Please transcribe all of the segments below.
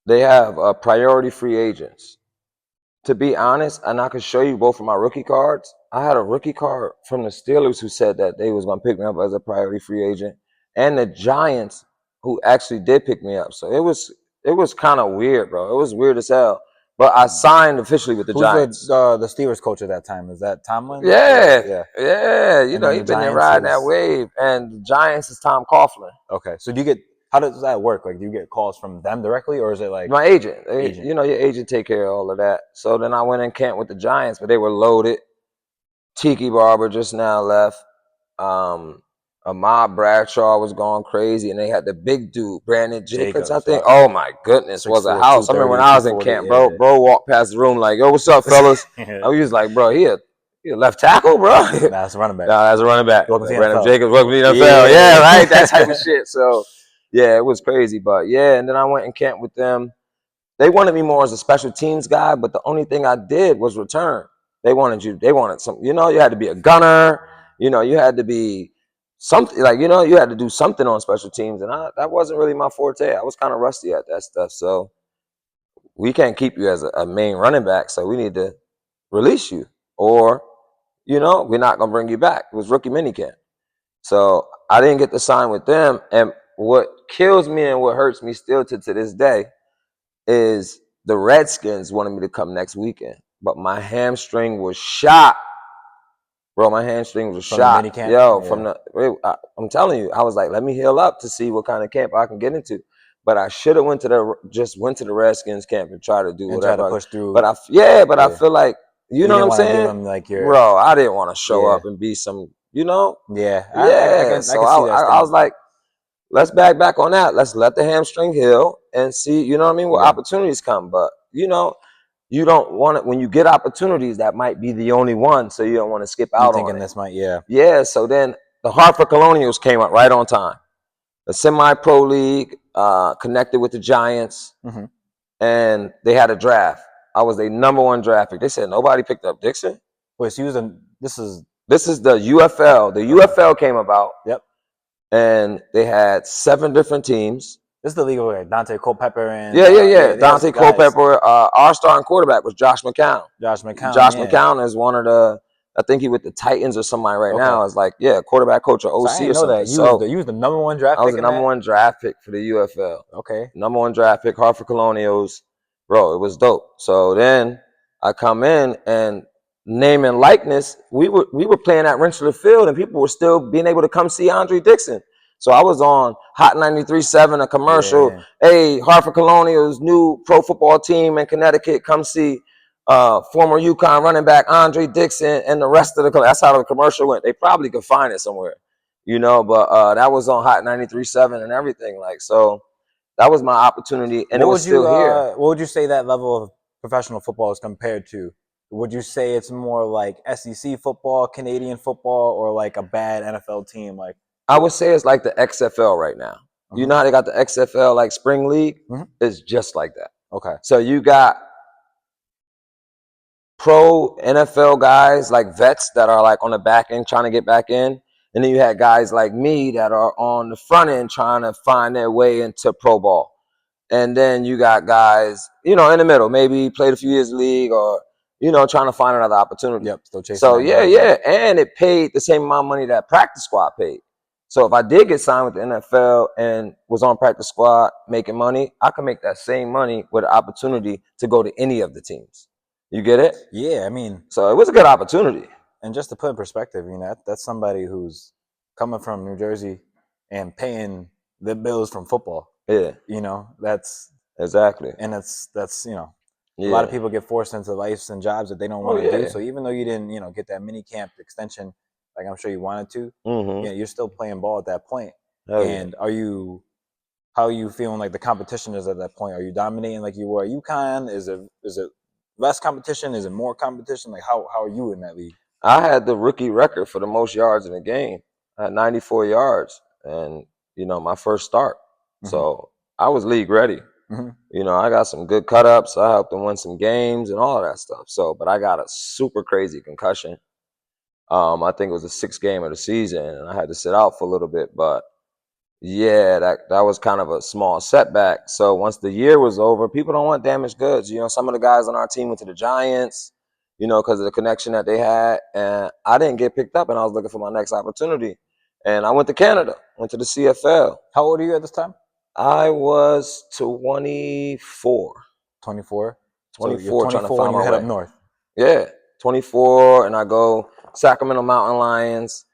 They have priority free agents. To be honest, and I can show you both of my rookie cards. I had a rookie card from the Steelers who said that they was gonna pick me up as a priority free agent, and the Giants who actually did pick me up. So it was kind of weird, bro. It was weird as hell. But I signed officially with the Who's Giants. the Steelers coach at that time? Is that Tomlin? Yeah, Yeah. yeah. And then He the been there Giants riding that is wave, and the Giants is Tom Coughlin, okay. So how does that work? Like, do you get calls from them directly, or is it like my agent. agent? Your agent take care of all of that. So then I went in camp with the Giants, but they were loaded. Tiki Barber just now left. Ahmad Bradshaw was going crazy, and they had the big dude, Brandon Jacobs, I Jacobs, think. yep. Oh my goodness, was a 6'4", house. I remember when I was in 230, camp, bro walked past the room like, yo, what's up, fellas? I was like, bro, he a left tackle, bro. That's a running back. Nah, that's a running back. Welcome to the Brandon NFL. Jacobs, welcome to the NFL. Yeah, right, that type of shit. So, yeah, it was crazy. But, yeah, and then I went in camp with them. They wanted me more as a special teams guy, but the only thing I did was return. They wanted some, you had to be a gunner, you had to be something like, you had to do something on special teams. And that wasn't really my forte. I was kind of rusty at that stuff. So we can't keep you as a main running back. So we need to release you or, we're not going to bring you back. It was rookie minicamp. So I didn't get to sign with them. And what kills me and what hurts me still to this day is the Redskins wanted me to come next weekend, but my hamstring was shot, bro. My hamstring was shot. Yo, I'm telling you, I was like, let me heal up to see what kind of camp I can get into. But I should have went to the Redskins camp and tried to do whatever. Try to push through. But I feel like you know what I'm saying, give them like bro. I didn't want to show up and be some, Yeah, So I was like, let's back on that. Let's let the hamstring heal and see, you know what I mean, what opportunities come. But, you don't want it when you get opportunities, that might be the only one. So you don't want to skip out on it. This might, yeah. Yeah, so then the Hartford Colonials came up right on time. The semi-pro league connected with the Giants, and they had a draft. I was their number one draft pick. They said nobody picked up Dixon. Wait, so this is the UFL. The UFL came about. Yep. And they had 7 different teams. This is the league where Dante Culpepper and Dante Culpepper. Our starting quarterback was Josh McCown. Josh McCown is one of the. I think he with the Titans or somebody right now. Is like quarterback coach or OC so I didn't or something. Know that. You was the number one draft pick. I was the number one draft pick for the UFL. Okay. Number one draft pick, Hartford Colonials. Bro, it was dope. So then I come in and name and likeness. We were playing at Rensselaer Field, and people were still being able to come see Andre Dixon. So I was on Hot 93.7, a commercial. Yeah. Hey, Hartford Colonials, new pro football team in Connecticut. Come see former UConn running back Andre Dixon and the rest of the. That's how the commercial went. They probably could find it somewhere, but that was on Hot 93.7 and everything. Like, so that was my opportunity, and it was still here. What would you say that level of professional football is compared to? Would you say it's more like SEC football, Canadian football, or like a bad NFL team? Like, I would say it's like the XFL right now. You know how they got the XFL, like Spring League? It's just like that. Okay. So you got pro NFL guys, like vets that are like on the back end trying to get back in. And then you had guys like me that are on the front end trying to find their way into pro ball. And then you got guys, in the middle, maybe played a few years in the league or, trying to find another opportunity. Yep, still chasing. So, and it paid the same amount of money that practice squad paid. So if I did get signed with the NFL and was on practice squad making money, I could make that same money with an opportunity to go to any of the teams. You get it? Yeah, I mean. So it was a good opportunity. And just to put in perspective, that's somebody who's coming from New Jersey and paying the bills from football. Yeah. That's exactly. And that's a lot of people get forced into lives and jobs that they don't want to do. So even though you didn't, get that mini camp extension, like I'm sure you wanted to, you're still playing ball at that point. And how are you feeling like the competition is at that point? Are you dominating like you were at UConn? Is it less competition? Is it more competition? Like how are you in that league? I had the rookie record for the most yards in a game. I had 94 yards and, my first start. So I was league ready. I got some good cut-ups. I helped them win some games and all of that stuff. So, but I got a super crazy concussion. I think it was the 6th game of the season, and I had to sit out for a little bit. But, Yeah, that was kind of a small setback. So once the year was over, people don't want damaged goods. You know, some of the guys on our team went to the Giants, you know, because of the connection that they had. And I didn't get picked up, and I was looking for my next opportunity. And I went to Canada, went to the CFL. How old are you at this time? I was 24. 24? 24, so you're 24 trying to find and you my head up way. north. Yeah, 24, and I go Sacramento Mountain Lions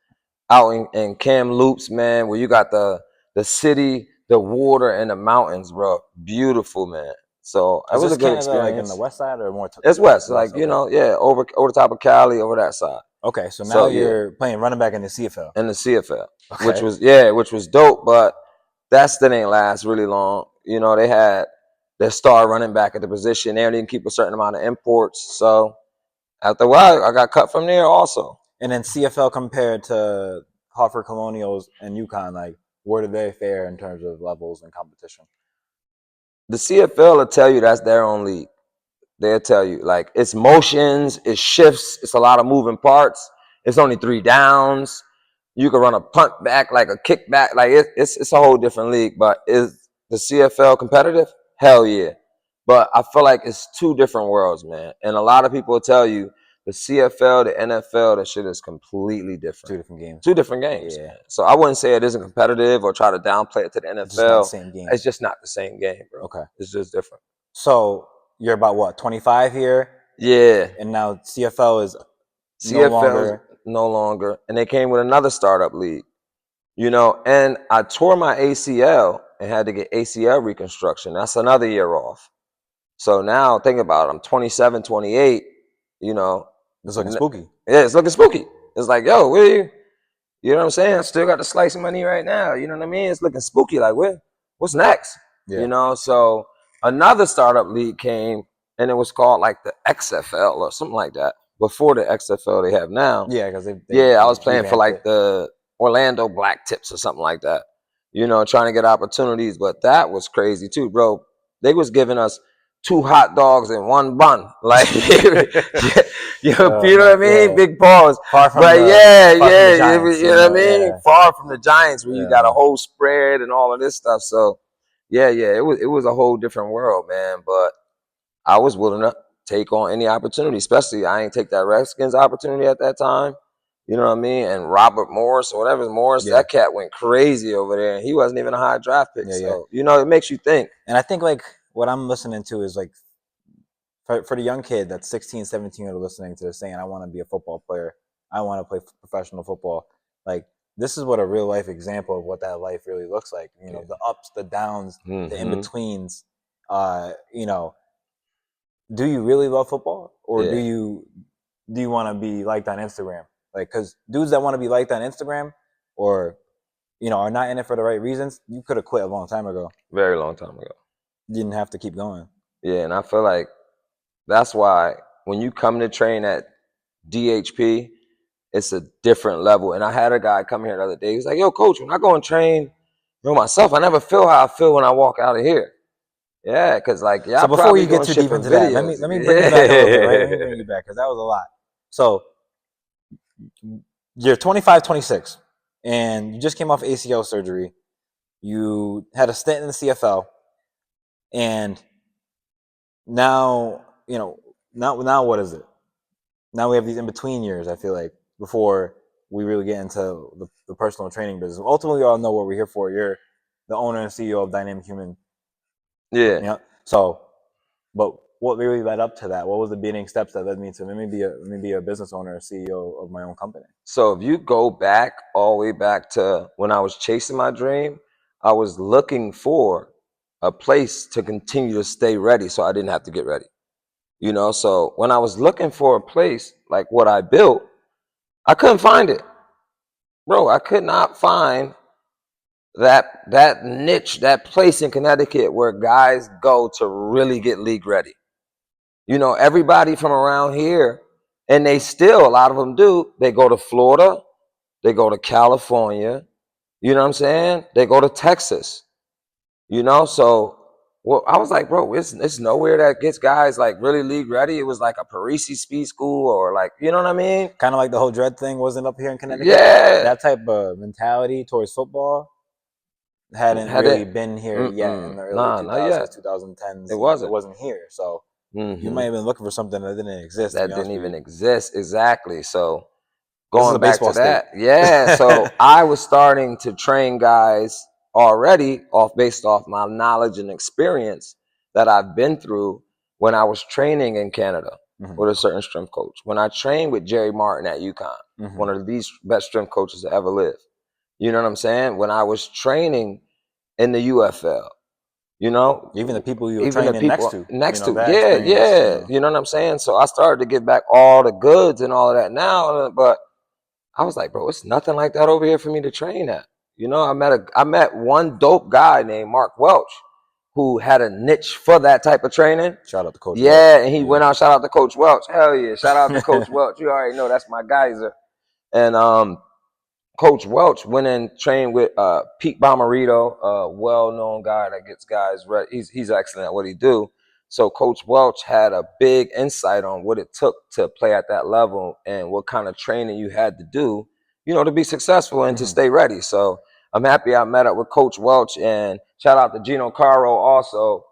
out in Kamloops, man, where you got the city, the water, and the mountains, bro. Beautiful, man. So it was a good Canada, experience. Like in the west side or more? It's west, like okay. You know, yeah, over the top of Cali, over that side. Okay, so now you're playing running back in the CFL. In the CFL, okay. which was dope, but that still didn't last really long. You know, they had their star running back at the position. They didn't keep a certain amount of imports, so after a while, I got cut from there also. And then CFL compared to Hartford Colonials and UConn, like where do they fare in terms of levels and competition? The CFL will tell you that's their own league. They'll tell you, like, it's motions, it's shifts, it's a lot of moving parts. It's only 3 downs. You can run a punt back, like a kick back. Like, it's a whole different league. But is the CFL competitive? Hell yeah. But I feel like it's 2 different worlds, man. And a lot of people will tell you the CFL, the NFL, that shit is completely different. 2 different games. 2 different games. Yeah. Man. So I wouldn't say it isn't competitive or try to downplay it to the NFL. It's just not the same game. It's just not the same game, bro. Okay. It's just different. So you're about what, 25 here? Yeah. And now CFL is no longer. And they came with another startup league. You know, and I tore my ACL and had to get ACL reconstruction. That's another year off. So now think about it. I'm 27, 28, you know. It's looking spooky. Yeah, it's looking spooky. It's like, yo, where you know what I'm saying? I still got the slice of money right now. You know what I mean? It's looking spooky. Like, what's next? Yeah. You know, so another startup league came, and it was called like the XFL or something like that. Before the XFL they have now. Yeah, because I was playing for like the Orlando Black Tips or something like that. You know, trying to get opportunities, but that was crazy too, bro. They was giving us 2 hot dogs and 1 bun, like you know what I mean? Yeah. Big pause, but you know what I mean? Yeah. Far from the Giants, where you got a whole spread and all of this stuff. So it was a whole different world, man. But I was willing to take on any opportunity, especially I ain't take that Redskins opportunity at that time. You know what I mean? And Robert Morris or whatever Morris, that cat went crazy over there, and he wasn't even a high draft pick. So you know, it makes you think. And I think like what I'm listening to is like for the young kid that's 16, 17 years old listening to this saying, I want to be a football player. I want to play professional football. Like, this is what a real life example of what that life really looks like. You know, the ups, the downs, the in-betweens. You know, do you really love football? Or do you want to be liked on Instagram? Like, because dudes that want to be liked on Instagram or, you know, are not in it for the right reasons, you could have quit a long time ago. Very long time ago. You didn't have to keep going. Yeah, and I feel like that's why when you come to train at DHP, it's a different level. And I had a guy come here the other day. He was like, yo, coach, when I go and train myself, I never feel how I feel when I walk out of here. Yeah, because like, so before you get too deep into that, let me bring you back a little bit, right? Let me bring you back, because that was a lot. So you're 25, 26, and you just came off ACL surgery. You had a stint in the CFL, and now, you know, now what is it? Now we have these in-between years, I feel like, before we really get into the personal training business. Ultimately, we all know what we're here for. You're the owner and CEO of Dynamic Human. Yeah. You know? So, but what really led up to that? What was the beginning steps that led me to maybe a business owner or CEO of my own company? So if you go back all the way back to when I was chasing my dream, I was looking for a place to continue to stay ready so I didn't have to get ready. You know, so when I was looking for a place like what I built, I couldn't find it. Bro, I could not find that niche, that place in Connecticut where guys go to really get league ready. You know, everybody from around here, and they still, a lot of them do, they go to Florida, they go to California, you know what I'm saying? They go to Texas, you know? So, well, I was like, bro, it's nowhere that gets guys like really league ready. It was like a Parisi speed school or like, you know what I mean? Kind of like the whole dread thing wasn't up here in Connecticut. Yeah. That type of mentality towards football. hadn't really been here yet in the early 2000s, 2010s. It wasn't. It wasn't here. So you might have been looking for something that didn't exist. That didn't even exist. Exactly. So going back to that, yeah. So I was starting to train guys already based off my knowledge and experience that I've been through when I was training in Canada with a certain strength coach. When I trained with Jerry Martin at UConn, one of the best strength coaches to ever live. You know what I'm saying? When I was training in the UFL, you know, even the people you were training next to, yeah. You know what I'm saying? So I started to get back all the goods and all of that now, but I was like, bro, it's nothing like that over here for me to train at. You know, I met one dope guy named Mark Welch who had a niche for that type of training. Shout out to Coach Welch. Yeah, and he went out, shout out to Coach Welch. Hell yeah, shout out to Coach Welch. You already know that's my geyser. And Coach Welch went and trained with Pete Bomarito, a well-known guy that gets guys ready. He's excellent at what he do. So Coach Welch had a big insight on what it took to play at that level and what kind of training you had to do, you know, to be successful and to stay ready. So I'm happy I met up with Coach Welch, and shout out to Gino Caro also.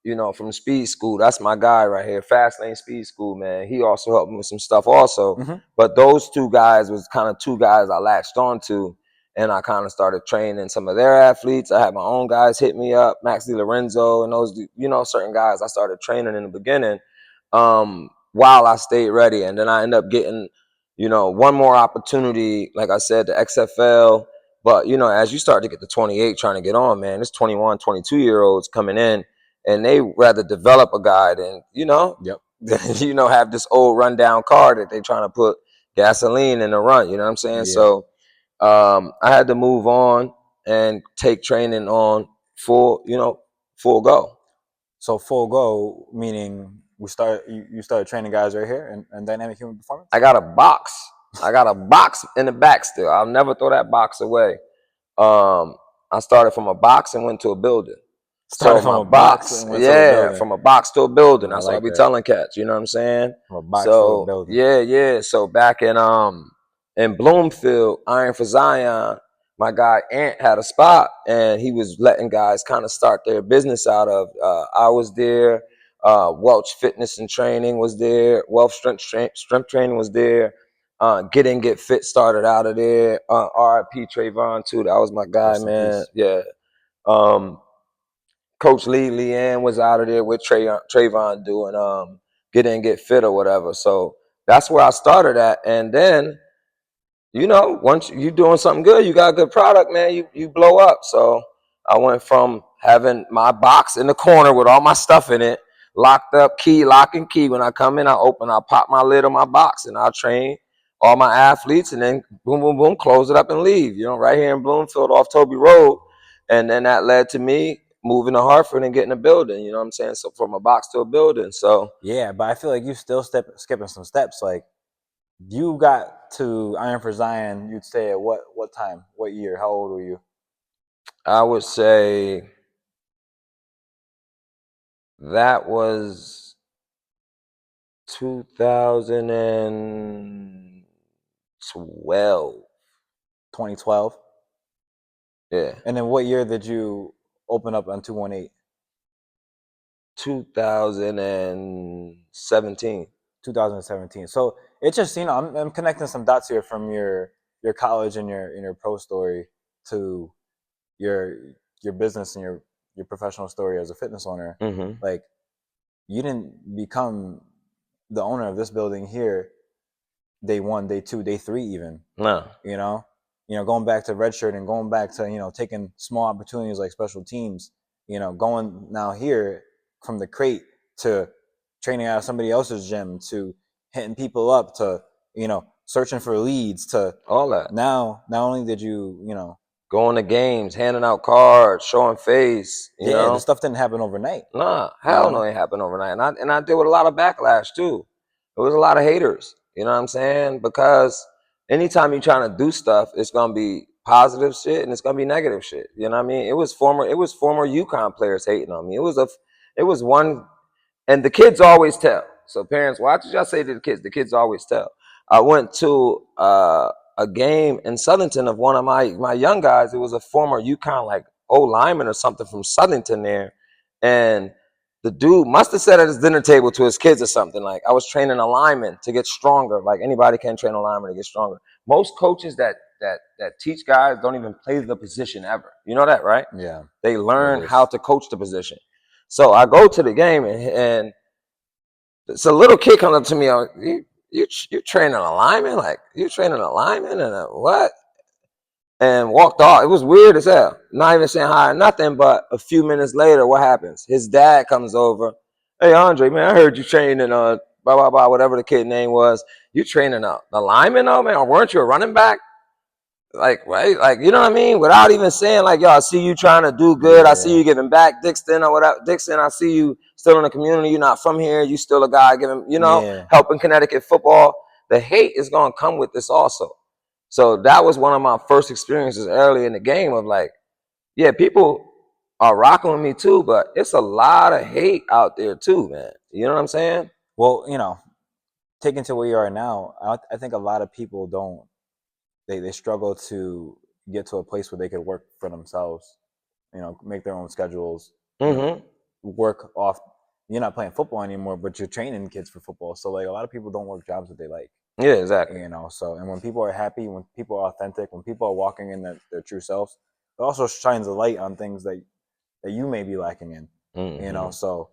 You know, from Speed School. That's my guy right here, Fast Lane Speed School, man. He also helped me with some stuff also. But those two guys was kind of two guys I latched on to, and I kind of started training some of their athletes. I had my own guys hit me up, Max DiLorenzo, and those, you know, certain guys I started training in the beginning while I stayed ready. And then I ended up getting, you know, one more opportunity, like I said, the XFL. But, you know, as you start to get to 28 trying to get on, man, there's 21, 22-year-olds coming in, and they rather develop a guy than, you know, you know, have this old rundown car that they trying to put gasoline in the run. You know what I'm saying? So I had to move on and take training on full go. So full go, meaning you started training guys right here in Dynamic Human Performance? I got a box. In the back still. I'll never throw that box away. I started from a box and went to a building. Started from a box and went to a building. From a box to a building. That's what I be telling cats. You know what I'm saying? From a box to a building. Yeah. So back in Bloomfield, Iron for Zion, my guy Ant had a spot, and he was letting guys kind of start their business out of. I was there. Welch Fitness and Training was there. Welch Strength Training was there. Get Fit started out of there. RIP Trayvon too. That was my guy, man. Yeah. Coach Leanne was out of there with Trayvon doing Get Fit or whatever. So that's where I started at. And then, you know, once you doing something good, you got a good product, man, you blow up. So I went from having my box in the corner with all my stuff in it, locked up, lock and key. When I come in, I pop my lid on my box, and I'll train all my athletes, and then boom, boom, boom, close it up and leave, you know, right here in Bloomfield off Toby Road. And then that led to me moving to Hartford and getting a building, you know what I'm saying? So from a box to a building. So yeah, but I feel like you still skipping some steps. Like you got to Iron for Zion, you'd say at what time? What year? How old were you? I would say that was 2012. 2012? Yeah. And then what year did you open up on 218? 2017. 2017. So it's just, you know, I'm connecting some dots here from your college and your pro story to your business and your professional story as a fitness owner. Like you didn't become the owner of this building here day 1, day 2, day 3 even. No. You know, going back to redshirt and going back to, you know, taking small opportunities like special teams, you know, going now here from the crate to training out of somebody else's gym to hitting people up to, you know, searching for leads to all that. Now, not only did you, you know, going to games, handing out cards, showing face, you know, the stuff didn't happen overnight. Nah, hell no, it happened overnight. And I deal with a lot of backlash too. There was a lot of haters, you know what I'm saying? Because anytime you're trying to do stuff, it's gonna be positive shit and it's gonna be negative shit. You know what I mean? It was former UConn players hating on me. It was one, and the kids always tell. So parents, watch what y'all say to the kids. The kids always tell. I went to a game in Southington of one of my young guys. It was a former UConn like lineman or something from Southington there, and the dude must have said at his dinner table to his kids or something like, I was training a lineman to get stronger. Like anybody can train a lineman to get stronger. Most coaches that teach guys don't even play the position ever. You know that, right? Yeah. They learn how to coach the position. So I go to the game and so a little kid comes up to me, you training a lineman? Like, you training a lineman? And what? And walked off. It was weird as hell. Not even saying hi or nothing, but a few minutes later, what happens? His dad comes over. Hey, Andre, man, I heard you training blah, blah, blah, whatever the kid name was. You training the lineman, though, man? Or weren't you a running back? Like, right? Like, you know what I mean? Without even saying, like, yo, I see you trying to do good. Yeah. I see you giving back, Dixon, or whatever. Dixon, I see you still in the community. You're not from here. You still a guy giving, helping Connecticut football. The hate is going to come with this also. So that was one of my first experiences early in the game of like, yeah, people are rocking with me too, but it's a lot of hate out there too, man. You know what I'm saying? Well, taking to where you are now, I think a lot of people don't. They struggle to get to a place where they could work for themselves, make their own schedules, work off. You're not playing football anymore, but you're training kids for football. So like a lot of people don't work jobs that they like. Yeah, exactly. So and when people are happy, when people are authentic, when people are walking in their true selves, it also shines a light on things that you may be lacking in. So